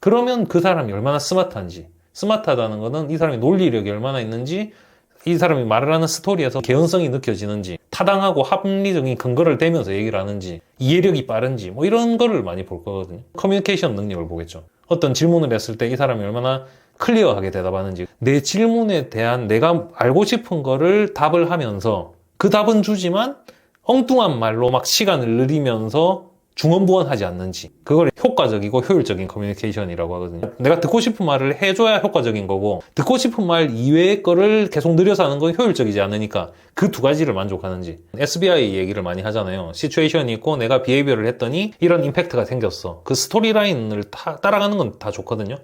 그러면 그 사람이 얼마나 스마트한지, 스마트하다는 거는 이 사람이 논리력이 얼마나 있는지, 이 사람이 말을 하는 스토리에서 개연성이 느껴지는지, 타당하고 합리적인 근거를 대면서 얘기를 하는지, 이해력이 빠른지, 뭐 이런 거를 많이 볼 거거든요. 커뮤니케이션 능력을 보겠죠. 어떤 질문을 했을 때 이 사람이 얼마나 클리어하게 대답하는지, 내 질문에 대한 내가 알고 싶은 거를 답을 하면서 그 답은 주지만 엉뚱한 말로 막 시간을 늘리면서 중언부언하지 않는지, 그걸 효과적이고 효율적인 커뮤니케이션이라고 하거든요. 내가 듣고 싶은 말을 해줘야 효과적인 거고, 듣고 싶은 말 이외의 거를 계속 늘려서 하는 건 효율적이지 않으니까 그 두 가지를 만족하는지. SBI 얘기를 많이 하잖아요. 시츄에이션이 있고 내가 비헤이비어를 했더니 이런 임팩트가 생겼어. 그 스토리라인을 따라가는 건 다 좋거든요.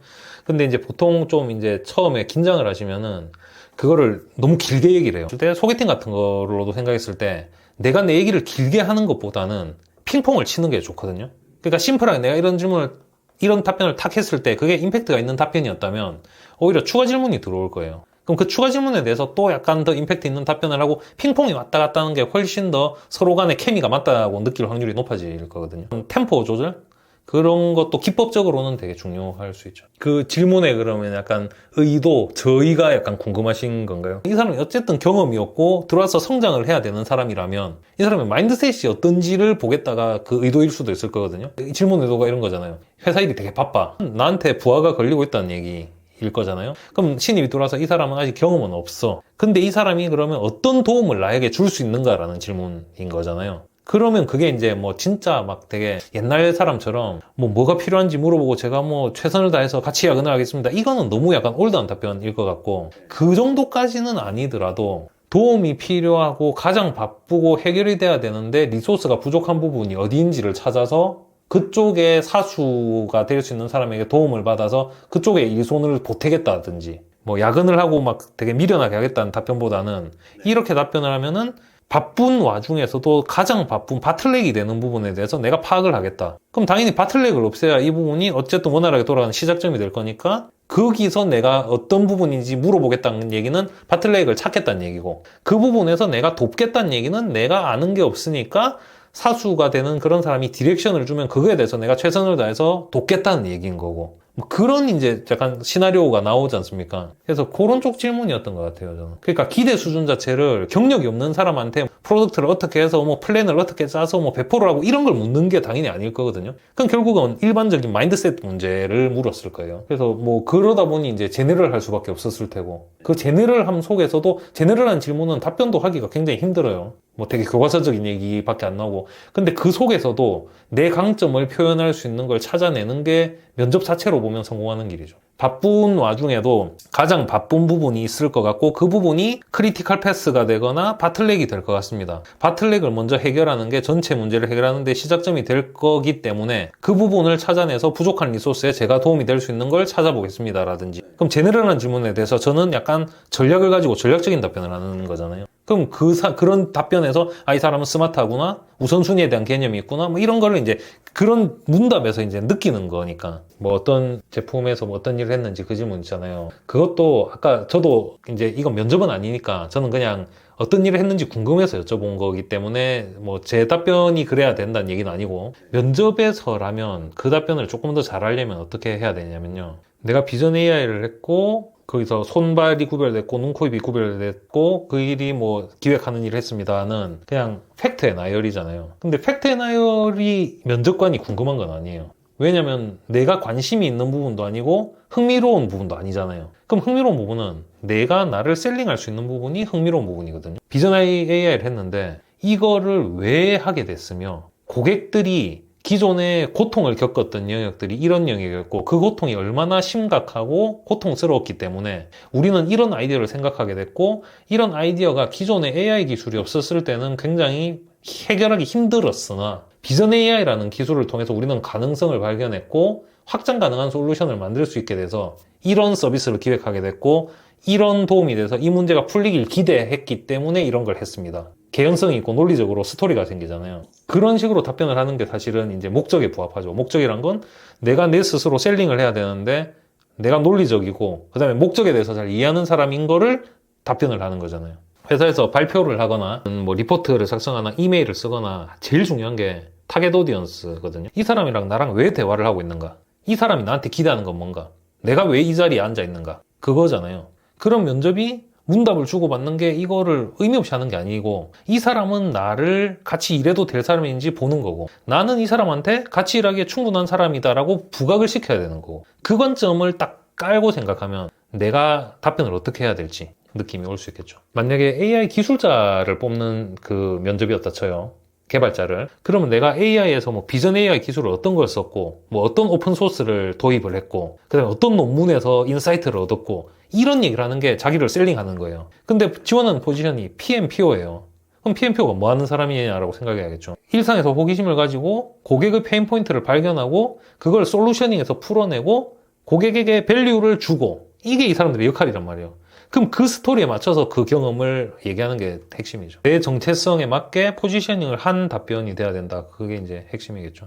근데 이제 보통 좀 이제 처음에 긴장을 하시면은 그거를 너무 길게 얘기를 해요. 그때 소개팅 같은 거로도 생각했을 때 내가 내 얘기를 길게 하는 것보다는 핑퐁을 치는 게 좋거든요. 그러니까 심플하게 내가 이런 답변을 탁 했을 때 그게 임팩트가 있는 답변이었다면 오히려 추가 질문이 들어올 거예요. 그럼 그 추가 질문에 대해서 또 약간 더 임팩트 있는 답변을 하고 핑퐁이 왔다 갔다 하는 게 훨씬 더 서로 간의 케미가 맞다고 느낄 확률이 높아질 거거든요. 템포 조절? 그런 것도 기법적으로는 되게 중요할 수 있죠. 그 질문에 그러면 약간 의도, 저희가 약간 궁금하신 건가요? 이 사람이 어쨌든 경험이 없고 들어와서 성장을 해야 되는 사람이라면 이 사람의 마인드셋이 어떤지를 보겠다가 그 의도일 수도 있을 거거든요. 이 질문 의도가 이런 거잖아요. 회사 일이 되게 바빠. 나한테 부하가 걸리고 있다는 얘기일 거잖아요. 그럼 신입이 들어와서 이 사람은 아직 경험은 없어. 근데 이 사람이 그러면 어떤 도움을 나에게 줄 수 있는가라는 질문인 거잖아요. 그러면 그게 이제 뭐 진짜 막 되게 옛날 사람처럼 뭐가 필요한지 물어보고 제가 뭐 최선을 다해서 같이 야근을 하겠습니다. 이거는 너무 약간 올드한 답변일 것 같고, 그 정도까지는 아니더라도 도움이 필요하고 가장 바쁘고 해결이 돼야 되는데 리소스가 부족한 부분이 어디인지를 찾아서 그쪽에 사수가 될 수 있는 사람에게 도움을 받아서 그쪽에 이 손을 보태겠다든지, 뭐 야근을 하고 막 되게 미련하게 하겠다는 답변보다는 이렇게 답변을 하면은 바쁜 와중에서도 가장 바쁜 바틀렉이 되는 부분에 대해서 내가 파악을 하겠다. 그럼 당연히 바틀렉을 없애야 이 부분이 어쨌든 원활하게 돌아가는 시작점이 될 거니까 거기서 내가 어떤 부분인지 물어보겠다는 얘기는 바틀렉을 찾겠다는 얘기고, 그 부분에서 내가 돕겠다는 얘기는 내가 아는 게 없으니까 사수가 되는 그런 사람이 디렉션을 주면 그거에 대해서 내가 최선을 다해서 돕겠다는 얘기인 거고, 뭐 그런 이제 약간 시나리오가 나오지 않습니까? 그래서 그런 쪽 질문이었던 것 같아요, 저는. 그러니까 기대 수준 자체를 경력이 없는 사람한테 프로덕트를 어떻게 해서 뭐 플랜을 어떻게 짜서 뭐 배포를 하고 이런 걸 묻는 게 당연히 아닐 거거든요. 그럼 결국은 일반적인 마인드셋 문제를 물었을 거예요. 그래서 뭐 그러다 보니 이제 제네럴 할 수밖에 없었을 테고, 그 제네럴함 속에서도 제네럴한 질문은 답변도 하기가 굉장히 힘들어요. 뭐 되게 교과서적인 얘기밖에 안 나오고, 근데 그 속에서도 내 강점을 표현할 수 있는 걸 찾아내는 게 면접 자체로 보면 성공하는 길이죠. 바쁜 와중에도 가장 바쁜 부분이 있을 것 같고, 그 부분이 크리티컬 패스가 되거나 바틀렉이 될 것 같습니다. 바틀렉을 먼저 해결하는 게 전체 문제를 해결하는 데 시작점이 될 거기 때문에 그 부분을 찾아내서 부족한 리소스에 제가 도움이 될 수 있는 걸 찾아보겠습니다 라든지. 그럼 제네럴한 질문에 대해서 저는 약간 전략을 가지고 전략적인 답변을 하는 거잖아요. 그럼 그런 답변에서 이 사람은 스마트하구나, 우선순위에 대한 개념이 있구나, 뭐 이런 거를 이제 그런 문답에서 이제 느끼는 거니까. 뭐 어떤 제품에서 뭐 어떤 일을 했는지 그 질문 있잖아요. 그것도 아까 저도 이제 이건 면접은 아니니까 저는 그냥 어떤 일을 했는지 궁금해서 여쭤본 거기 때문에 뭐 제 답변이 그래야 된다는 얘기는 아니고, 면접에서라면 그 답변을 조금 더 잘하려면 어떻게 해야 되냐면요. 내가 비전 AI를 했고 거기서 손발이 구별됐고 눈, 코, 입이 구별됐고 그 일이 뭐 기획하는 일을 했습니다는 그냥 팩트 앤 나열이잖아요. 근데 팩트 앤 나열이 면접관이 궁금한 건 아니에요. 왜냐면 내가 관심이 있는 부분도 아니고 흥미로운 부분도 아니잖아요. 그럼 흥미로운 부분은 내가 나를 셀링할 수 있는 부분이 흥미로운 부분이거든요. 비전 AI를 했는데 이거를 왜 하게 됐으며, 고객들이 기존에 고통을 겪었던 영역들이 이런 영역이었고 그 고통이 얼마나 심각하고 고통스러웠기 때문에 우리는 이런 아이디어를 생각하게 됐고, 이런 아이디어가 기존에 AI 기술이 없었을 때는 굉장히 해결하기 힘들었으나 비전 AI라는 기술을 통해서 우리는 가능성을 발견했고 확장 가능한 솔루션을 만들 수 있게 돼서 이런 서비스를 기획하게 됐고, 이런 도움이 돼서 이 문제가 풀리길 기대했기 때문에 이런 걸 했습니다. 개연성이 있고 논리적으로 스토리가 생기잖아요. 그런 식으로 답변을 하는 게 사실은 이제 목적에 부합하죠. 목적이란 건 내가 내 스스로 셀링을 해야 되는데 내가 논리적이고 그 다음에 목적에 대해서 잘 이해하는 사람인 거를 답변을 하는 거잖아요. 회사에서 발표를 하거나 뭐 리포트를 작성하거나 이메일을 쓰거나 제일 중요한 게 타겟 오디언스거든요. 이 사람이랑 나랑 왜 대화를 하고 있는가? 이 사람이 나한테 기대하는 건 뭔가? 내가 왜 이 자리에 앉아 있는가? 그거잖아요. 그런 면접이 문답을 주고받는 게 이거를 의미 없이 하는 게 아니고 이 사람은 나를 같이 일해도 될 사람인지 보는 거고 나는 이 사람한테 같이 일하기에 충분한 사람이다라고 부각을 시켜야 되는 거고 그 관점을 딱 깔고 생각하면 내가 답변을 어떻게 해야 될지 느낌이 올 수 있겠죠. 만약에 AI 기술자를 뽑는 그 면접이었다 쳐요. 개발자를. 그러면 내가 AI에서 뭐 비전 AI 기술을 어떤 걸 썼고, 뭐 어떤 오픈 소스를 도입을 했고, 그 다음에 어떤 논문에서 인사이트를 얻었고, 이런 얘기를 하는 게 자기를 셀링하는 거예요. 근데 지원하는 포지션이 PMPO예요. 그럼 PMPO가 뭐 하는 사람이냐라고 생각해야겠죠. 일상에서 호기심을 가지고 고객의 페인 포인트를 발견하고, 그걸 솔루셔닝해서 풀어내고, 고객에게 밸류를 주고, 이게 이 사람들의 역할이란 말이에요. 그럼 그 스토리에 맞춰서 그 경험을 얘기하는 게 핵심이죠. 내 정체성에 맞게 포지셔닝을 한 답변이 돼야 된다. 그게 이제 핵심이겠죠.